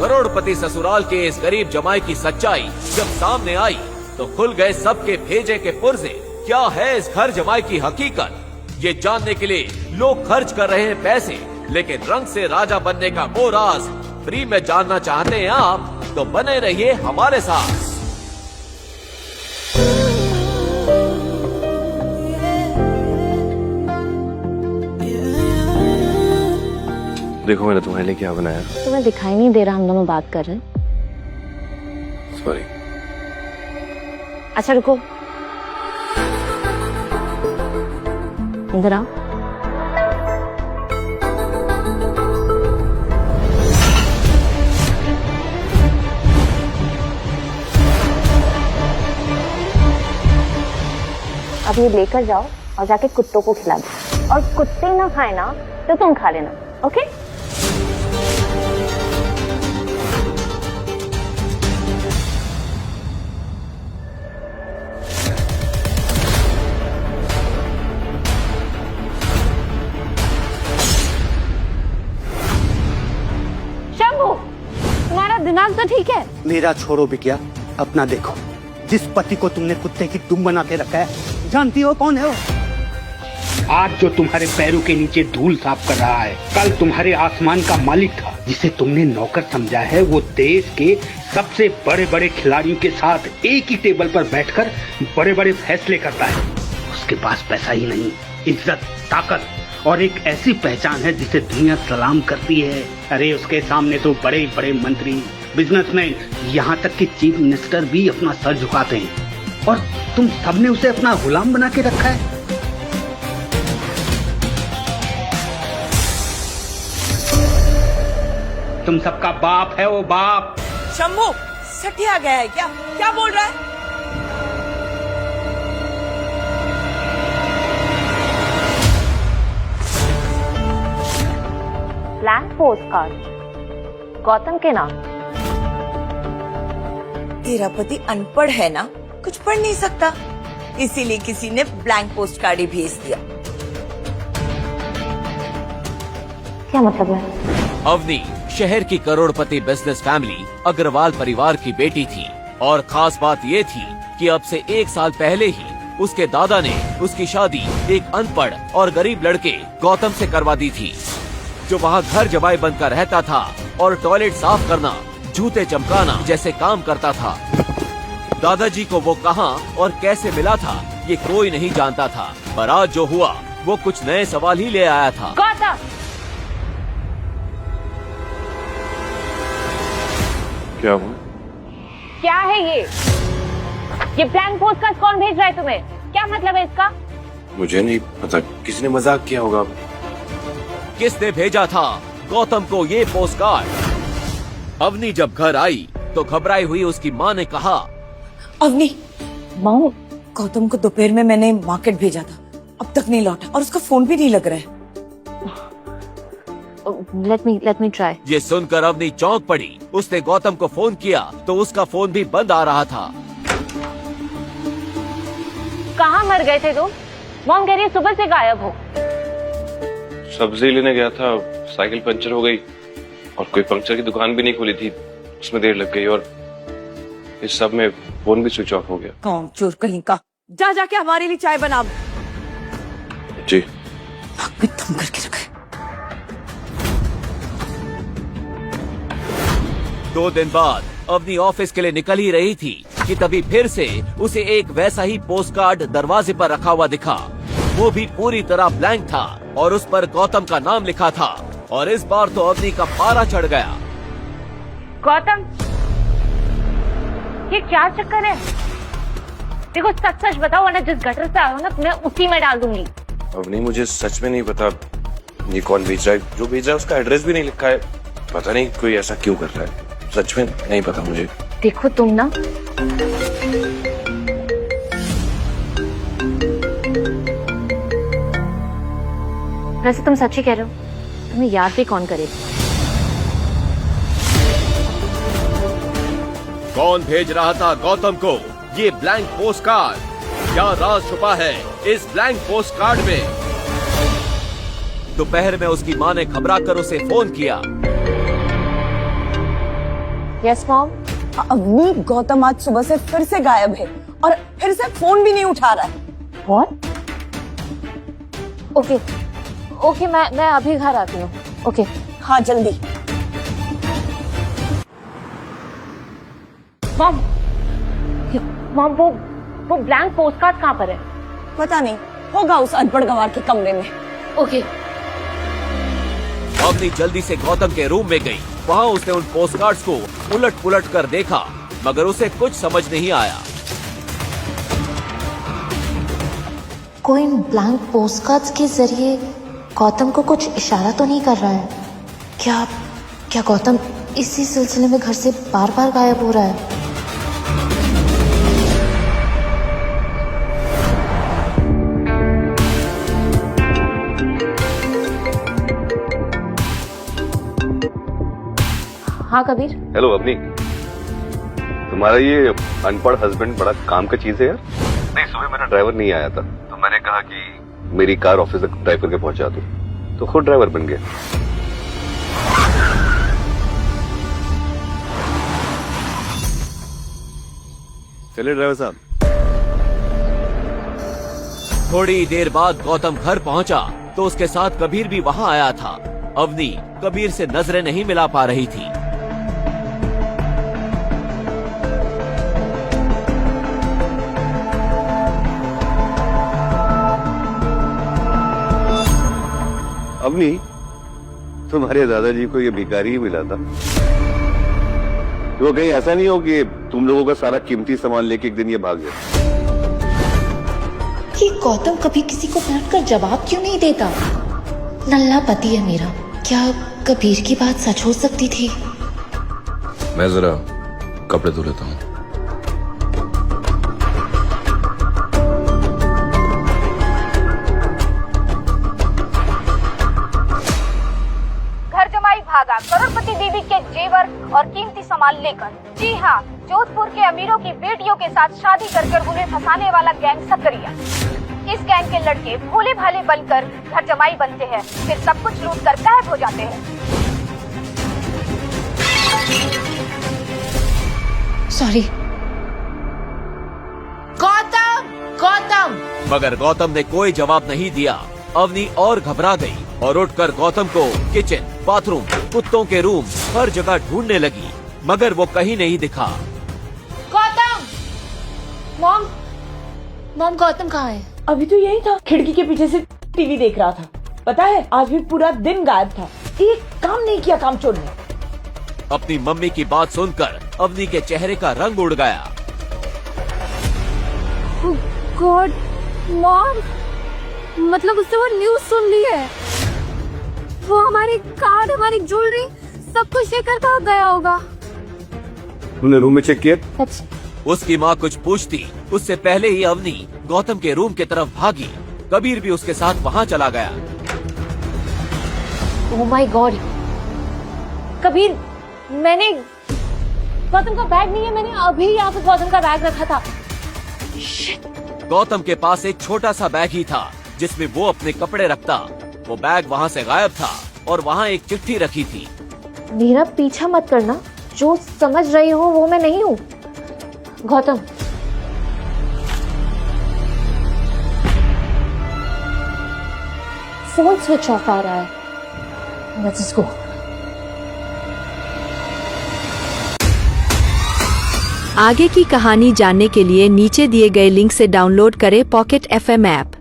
करोड़पति ससुराल के इस गरीब जमाई की सच्चाई जब सामने आई तो खुल गए सबके भेजे के पुर्जे। क्या है इस घर जमाई की हकीकत, ये जानने के लिए लोग खर्च कर रहे हैं पैसे, लेकिन रंग से राजा बनने का वो राज फ्री में जानना चाहते हैं आप, तो बने रहिए हमारे साथ। देखो मैंने तुम्हारे लिए क्या बनाया। तुम्हें दिखाई नहीं दे रहा हम दोनों बात कर रहे हैं? सॉरी। अच्छा रुको, इधर आओ। अब ये लेकर जाओ और जाके कुत्तों को खिला दो, और कुत्ते ना खाए ना तो तुम खा लेना, ओके? शंभू, तुम्हारा दिमाग तो ठीक है? मेरा छोड़ो बिटिया, अपना देखो। जिस पति को तुमने कुत्ते की दुम बना के रखा है, जानती हो कौन है वो? आज जो तुम्हारे पैरों के नीचे धूल साफ कर रहा है, कल तुम्हारे आसमान का मालिक था। जिसे तुमने नौकर समझा है, वो देश के सबसे बड़े बड़े खिलाड़ियों के साथ एक ही टेबल पर बैठकर बड़े बड़े फैसले करता है। उसके पास पैसा ही नहीं, इज्जत, ताकत और एक ऐसी पहचान है जिसे दुनिया सलाम करती है। अरे उसके सामने तो बड़े बड़े मंत्री, बिजनेसमैन, यहाँ तक कि चीफ मिनिस्टर भी अपना सर झुकाते हैं, और तुम सबने उसे अपना गुलाम बना के रखा है। तुम सबका बाप है वो बाप। शंभू, सठिया गया है क्या? क्या बोल रहा है? ब्लैंक पोस्ट कार्ड गौतम के नाम। तेरा पति अनपढ़ है ना, कुछ पढ़ नहीं सकता, इसीलिए किसी ने ब्लैंक पोस्ट कार्ड ही भेज दिया। क्या मतलब है? अवनी शहर की करोड़पति बिजनेस फैमिली अग्रवाल परिवार की बेटी थी, और खास बात ये थी कि अब से 1 साल पहले ही उसके दादा ने उसकी शादी एक अनपढ़ और गरीब लड़के गौतम से करवा दी थी, जो वहाँ घर जमाई बनकर रहता था और टॉयलेट साफ करना, जूते चमकाना जैसे काम करता था। दादाजी को वो कहाँ और कैसे मिला था ये कोई नहीं जानता था, पर आज जो हुआ वो कुछ नए सवाल ही ले आया था। गौतम, क्या हुआ? क्या है ये ब्लैंक पोस्ट कार्ड कौन भेज रहा है तुम्हें? क्या मतलब है इसका? मुझे नहीं पता, किसी ने मजाक किया होगा। किसने भेजा था गौतम को ये पोस्ट कार्ड? अवनी जब घर आई तो घबराई हुई उसकी माँ ने कहा, अवनी, मऊ, गौतम को दोपहर में मैंने मार्केट भेजा था, अब तक नहीं लौटा और उसका फोन भी नहीं लग रहा है। let me try। ये सुनकर अवनी चौंक पड़ी। उसने गौतम को फोन किया तो उसका फोन भी बंद आ रहा था। कहाँ मर गए थे तुम? मॉम कह रही है सुबह से गायब हो। सब्जी लेने गया था, साइकिल पंचर हो गई और कोई पंक्चर की दुकान भी नहीं खुली थी, उसमें देर लग गई, और इस सब में फोन भी स्विच ऑफ हो गया। कौन चोर कहीं का, जा जाके हमारे लिए चाय बना। जी। नाक में दम करके रखा है। 2 दिन बाद अवनी ऑफिस के लिए निकल ही रही थी कि तभी फिर से उसे एक वैसा ही पोस्ट कार्ड दरवाजे पर रखा हुआ दिखा। वो भी पूरी तरह ब्लैंक था और उस पर गौतम का नाम लिखा था, और इस बार तो अवनी का पारा चढ़ गया। गौतम, ये क्या चक्कर है? देखो सच सच बताओ, वरना जिस गटर से आए हो ना तुम्हें उसी में डाल दूंगी। अवनी, मुझे सच में नहीं पता ये कौन भेज रहा है। जो भेज रहा है उसका एड्रेस भी नहीं लिखा है, पता नहीं कोई ऐसा क्यों कर रहा है, सच में नहीं पता मुझे। देखो तुम ना, वैसे तुम सच ही कह रहे हो, तुम्हें याद भी कौन करेगा? कौन भेज रहा था गौतम को ये ब्लैंक पोस्ट कार्ड? क्या राज छुपा है इस ब्लैंक पोस्ट कार्ड में? दोपहर में उसकी माँ ने घबरा कर उसे फोन किया। Yes mom. अवनी, गौतम आज सुबह से फिर से गायब है और फिर से फोन भी नहीं उठा रहा है। व्हाट? ओके ओके, मैं अभी घर आती हूँ। ओके हाँ जल्दी। मॉम मॉम, वो ब्लैंक पोस्टकार्ड कहाँ पर है? पता नहीं, होगा उस अनपढ़ गंवार के कमरे में। ओके। अवनी जल्दी से गौतम के रूम में गई। वहाँ उसने उन पोस्टकार्ड्स को उलट पुलट कर देखा, मगर उसे कुछ समझ नहीं आया। कोई ब्लैंक पोस्टकार्ड्स के जरिए गौतम को कुछ इशारा तो नहीं कर रहा है? क्या गौतम इसी सिलसिले में घर से बार बार गायब हो रहा है? हाँ कबीर। हेलो अवनी, तुम्हारा ये अनपढ़ हस्बैंड बड़ा काम का चीज है यार। नहीं, सुबह मेरा ड्राइवर नहीं आया था तो मैंने कहा कि मेरी कार ऑफिस तक ड्राइव करके पहुंचा दूं, तो खुद ड्राइवर बन गया। चलिए ड्राइवर साहब। थोड़ी देर बाद गौतम घर पहुंचा तो उसके साथ कबीर भी वहां आया था। अवनी कबीर से नजरें नहीं मिला पा रही थी। अवनी, तुम्हारे दादाजी को ये भिखारी ही मिला था। तो कहीं ऐसा नहीं हो कि तुम लोगों का सारा कीमती सामान लेके एक दिन ये भाग गया। कि गौतम कभी किसी को बैठकर जवाब क्यों नहीं देता? नल्ला पति है मेरा, क्या कबीर की बात सच हो सकती थी? मैं जरा कपड़े धो लेता हूँ। घर जमाई भागा करोड़पति बीवी के जेवर और कीमती सामान लेकर। जी हाँ, जोधपुर के अमीरों की बेटियों के साथ शादी कर उन्हें फंसाने वाला गैंग सकरिया। इस गैंग के लड़के भोले भाले बनकर घर जमाई बनते हैं, फिर सब कुछ लूट कर गायब हो जाते हैं। सॉरी। गौतम! मगर गौतम ने कोई जवाब नहीं दिया। अवनी और घबरा गई और उठकर गौतम को किचन, बाथरूम, कुत्तों के रूम, हर जगह ढूंढने लगी, मगर वो कहीं नहीं दिखा। गौतम! मॉम गौतम कहाँ है? अभी तो यही था, खिड़की के पीछे से टीवी देख रहा था। पता है, आज भी पूरा दिन गायब था, एक काम नहीं किया काम चोर ने। अपनी मम्मी की बात सुनकर अवनी के चेहरे का रंग उड़ गया। गॉड मॉम, मतलब उसने वो न्यूज़ सुन ली है। वो हमारी कार्ड, हमारी ज्वेलरी सब कुछ लेकर भाग गया होगा। तुमने रूम में चेक किया? उसकी माँ कुछ पूछती उससे पहले ही अवनी गौतम के रूम की तरफ भागी। कबीर भी उसके साथ वहाँ चला गया। ओह माय गॉड कबीर, मैंने गौतम का बैग नहीं है, मैंने अभी यहाँ पे गौतम का बैग रखा था। Shit. गौतम के पास एक छोटा सा बैग ही था जिसमें वो अपने कपड़े रखता। वो बैग वहाँ से गायब था और वहाँ एक चिट्ठी रखी थी। मेरा पीछा मत करना, जो समझ रही हो वो मैं नहीं हूँ। गौतम, फोन स्विच ऑफ आ रहा है। Let's go. आगे की कहानी जानने के लिए नीचे दिए गए लिंक से डाउनलोड करें पॉकेट FM ऐप।